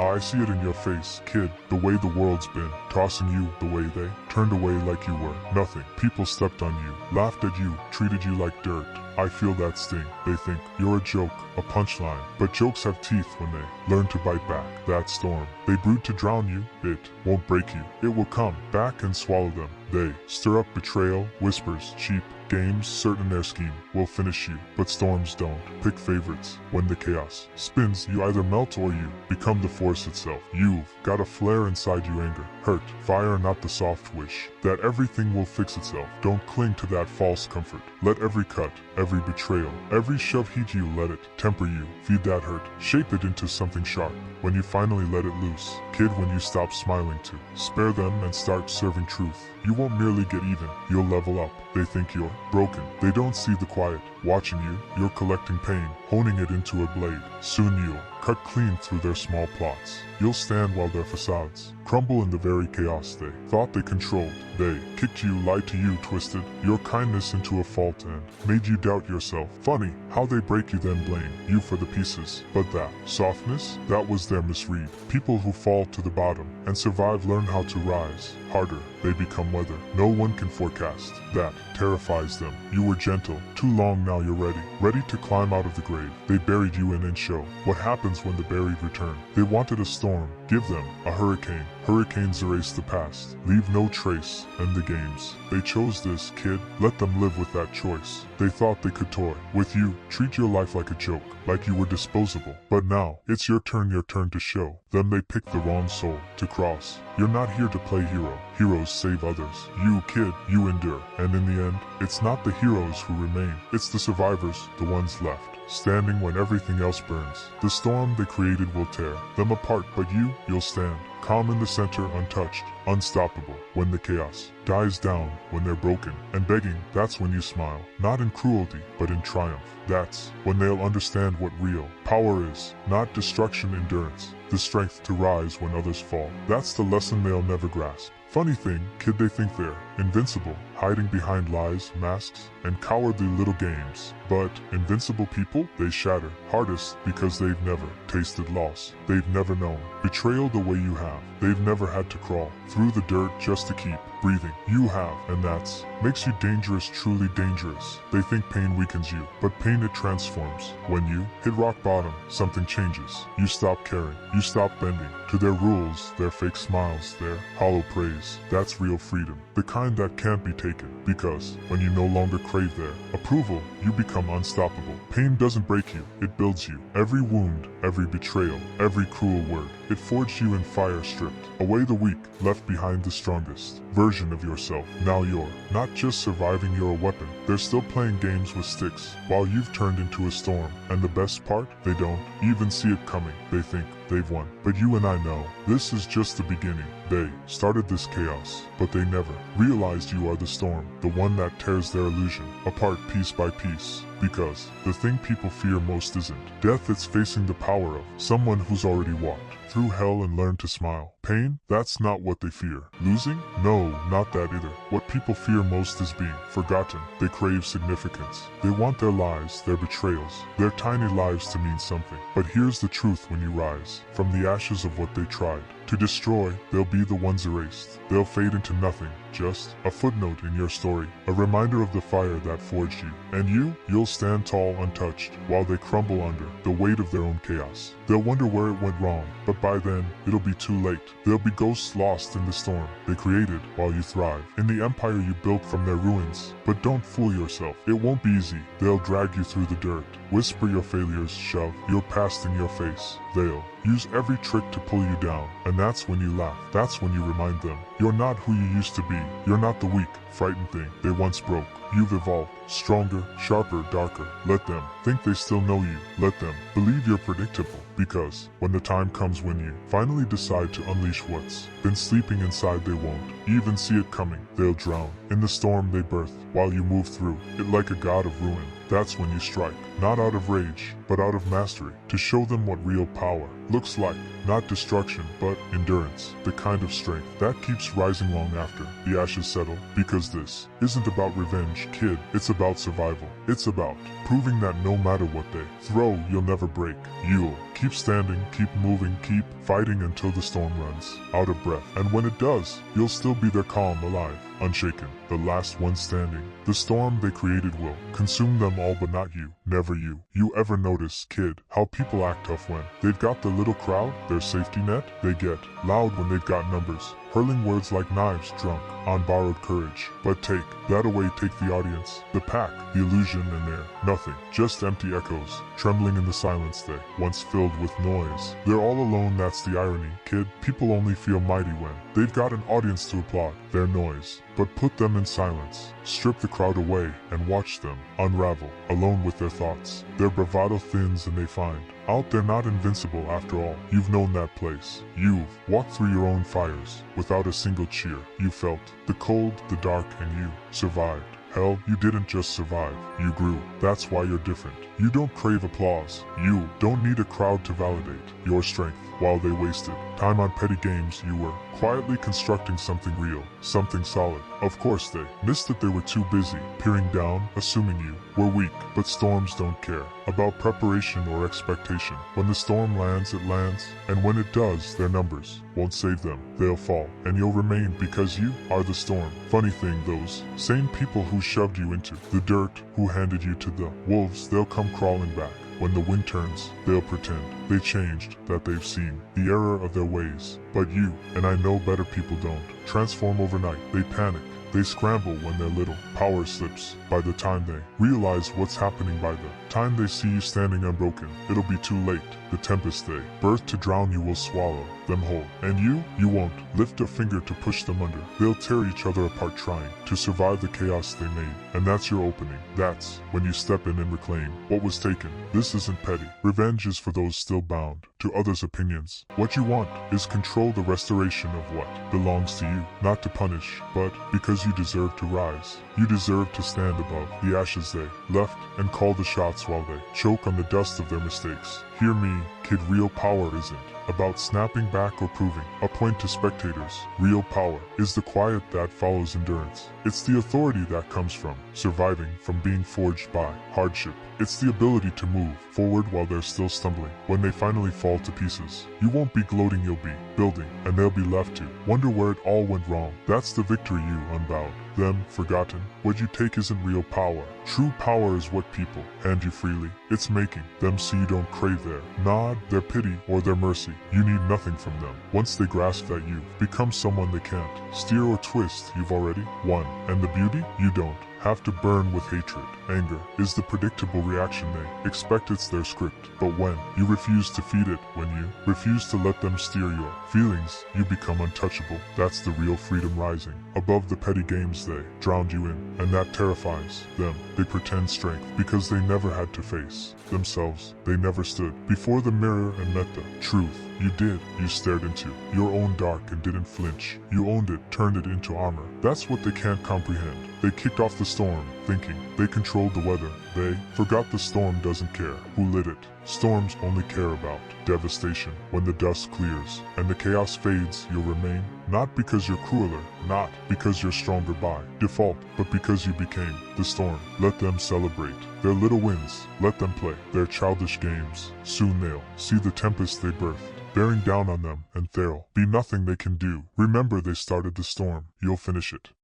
I see it in your face, kid, the way the world's been, tossing you the way they turned away like you were nothing. People stepped on you, laughed at you, treated you like dirt. I feel that sting. They think you're a joke, a punchline. But jokes have teeth when they learn to bite back. That storm they brewed to drown you, it won't break you. It will come back and swallow them. They stir up betrayal, whispers, cheap games, certain their scheme will finish you. But storms don't pick favorites. When the chaos spins, you either melt or you become the force itself. You've got a flare inside you, anger, hurt, fire, not the soft wish that everything will fix itself. Don't cling to that false comfort. Let every cut, every betrayal, every shove heat you, let it temper you. Feed that hurt, shape it into something sharp. When you finally let it loose, kid, when you stop smiling to spare them and start serving truth, you won't merely get even, you'll level up. They think you're broken. They don't see the quiet. Watching you, you're collecting pain, honing it into a blade. Soon you'll cut clean through their small plots. You'll stand while their facades crumble in the very chaos they thought they controlled. They kicked you, lied to you, twisted your kindness into a fault and made you doubt yourself. Funny how they break you then blame you for the pieces. But that softness, that was their misread. People who fall to the bottom and survive learn how to rise. Harder, they become weather no one can forecast. That terrifies them. You were gentle, too long, now you're ready to climb out of the grave. They buried you in and show what happens when the buried return. They wanted a storm, give them a hurricane. Hurricanes erase the past, leave no trace, end the games. They chose this, kid, let them live with that choice. They thought they could toy with you, treat your life like a joke, like you were disposable. But now, it's your turn to show them they picked the wrong soul to cross. You're not here to play hero. Heroes save others. You, kid, you endure. And in the end, it's not the heroes who remain. It's the survivors, the ones left, standing when everything else burns. The storm they created will tear them apart, but you'll stand, calm in the center, untouched, unstoppable. When the chaos dies down, when they're broken and begging, that's when you smile. Not in cruelty, but in triumph. That's when they'll understand what real power is. Not destruction, endurance. The strength to rise when others fall. That's the lesson they'll never grasp. Funny thing, kid, they think they're invincible, hiding behind lies, masks, and cowardly little games. But invincible people, they shatter hardest because they've never tasted loss. They've never known betrayal the way you have. They've never had to crawl through the dirt just to keep breathing. You have, and that's makes you dangerous, truly dangerous. They think pain weakens you, but pain, it transforms. When you hit rock bottom, something changes. You stop caring, you stop bending to their rules, their fake smiles, their hollow praise. That's real freedom, the kind that can't be taken, because when you no longer crave their approval, you become unstoppable. Pain doesn't break you, it builds you. Every wound, every betrayal, every cruel word, it forged you in fire, stripped away the weak, left behind the strongest version of yourself. Now you're not just surviving, you're a weapon. They're still playing games with sticks while you've turned into a storm. And the best part, they don't even see it coming. They think they've won. But you and I know, this is just the beginning. They started this chaos, but they never realized you are the storm, the one that tears their illusion apart piece by piece. Because the thing people fear most isn't death, it's facing the power of someone who's already walked through hell and learned to smile. Pain? That's not what they fear. Losing? No, not that either. What people fear most is being forgotten. They crave significance. They want their lies, their betrayals, their tiny lives to mean something. But here's the truth: when you rise from the ashes of what they tried to destroy, they'll be the ones erased. They'll fade into nothing, just a footnote in your story, a reminder of the fire that forged you. And you'll stand tall, untouched, while they crumble under the weight of their own chaos. They'll wonder where it went wrong, but by then, it'll be too late. They'll be ghosts lost in the storm they created while you thrive in the empire you built from their ruins. But don't fool yourself, it won't be easy. They'll drag you through the dirt, whisper your failures, shove your past in your face. They'll use every trick to pull you down, and that's when you laugh. That's when you remind them you're not who you used to be. You're not the weak, frightened thing they once broke. You've evolved, stronger, sharper, darker. Let them think they still know you. Let them believe you're predictable. Because when the time comes, when you finally decide to unleash what's been sleeping inside, they won't even see it coming. They'll drown in the storm they birthed while you move through it like a god of ruin. That's when you strike, not out of rage, but out of mastery, to show them what real power looks like. Not destruction, but endurance, the kind of strength that keeps rising long after the ashes settle. Because this isn't about revenge, kid, it's about survival. It's about proving that no matter what they throw, you'll never break. You'll keep standing, keep moving, keep fighting until the storm runs out of breath. And when it does, you'll still be there, calm, alive, unshaken, the last one standing. The storm they created will consume them all, but not you, never you. You ever notice, kid, how people act tough when they've got the little crowd, their safety net? They get loud when they've got numbers, hurling words like knives, drunk on borrowed courage. But take that away, take the audience, the pack, the illusion, and they're nothing, just empty echoes, trembling in the silence they once filled with noise. They're all alone, that's the irony, kid. People only feel mighty when they've got an audience to applaud their noise. But put them in silence, strip the crowd away, and watch them unravel, alone with their thoughts. Their bravado thins and they find out they're not invincible after all. You've known that place. You've walked through your own fires without a single cheer. You felt the cold, the dark, and you survived. Hell, you didn't just survive, you grew. That's why you're different. You don't crave applause. You don't need a crowd to validate your strength. While they wasted time on petty games, you were quietly constructing something real, something solid. Of course they missed that they were too busy peering down, assuming you were weak. But storms don't care about preparation or expectation. When the storm lands, it lands, and when it does, their numbers won't save them. They'll fall, and you'll remain because you are the storm. Funny thing, those same people who shoved you into the dirt, who handed you to the wolves, they'll come crawling back. When the wind turns, they'll pretend they changed, that they've seen the error of their ways. But you, and I know better people don't, transform overnight. They panic. They scramble when their little power slips. By the time they realize what's happening, by the time they see you standing unbroken, it'll be too late. The tempest they birth to drown you will swallow them whole. And you won't lift a finger to push them under. They'll tear each other apart trying to survive the chaos they made. And that's your opening. That's when you step in and reclaim what was taken. This isn't petty. Revenge is for those still bound to others' opinions. What you want is control, the restoration of what belongs to you. Not to punish, but because you deserve to rise. You deserve to stand above the ashes they left and call the shots while they choke on the dust of their mistakes. Hear me, kid, real power isn't about snapping back or proving a point to spectators. Real power is the quiet that follows endurance. It's the authority that comes from surviving, from being forged by hardship. It's the ability to move forward while they're still stumbling. When they finally fall to pieces, you won't be gloating, you'll be building, and they'll be left to wonder where it all went wrong. That's the victory, you unbowed them, forgotten. What you take isn't real power. True power is what people hand you freely. It's making them see you don't crave their nod, their pity, or their mercy. You need nothing from them. Once they grasp that you've become someone they can't steer or twist, you've already won. And the beauty? You don't have to burn with hatred. Anger is the predictable reaction they expect. It's their script. But when you refuse to feed it, when you refuse to let them steer your feelings, you become untouchable. That's the real freedom, rising above the petty games they drowned you in. And that terrifies them. They pretend strength because they never had to face themselves. They never stood before the mirror and met the truth. You did. You stared into your own dark and didn't flinch. You owned it, turned it into armor. That's what they can't comprehend. They kicked off the storm, thinking they controlled the weather. They forgot the storm doesn't care who lit it. Storms only care about devastation. When the dust clears and the chaos fades, you'll remain, not because you're crueler, not because you're stronger by default, but because you became the storm. Let them celebrate their little wins. Let them play their childish games. Soon they'll see the tempest they birthed bearing down on them, and there'll be nothing they can do. Remember, they started the storm. You'll finish it.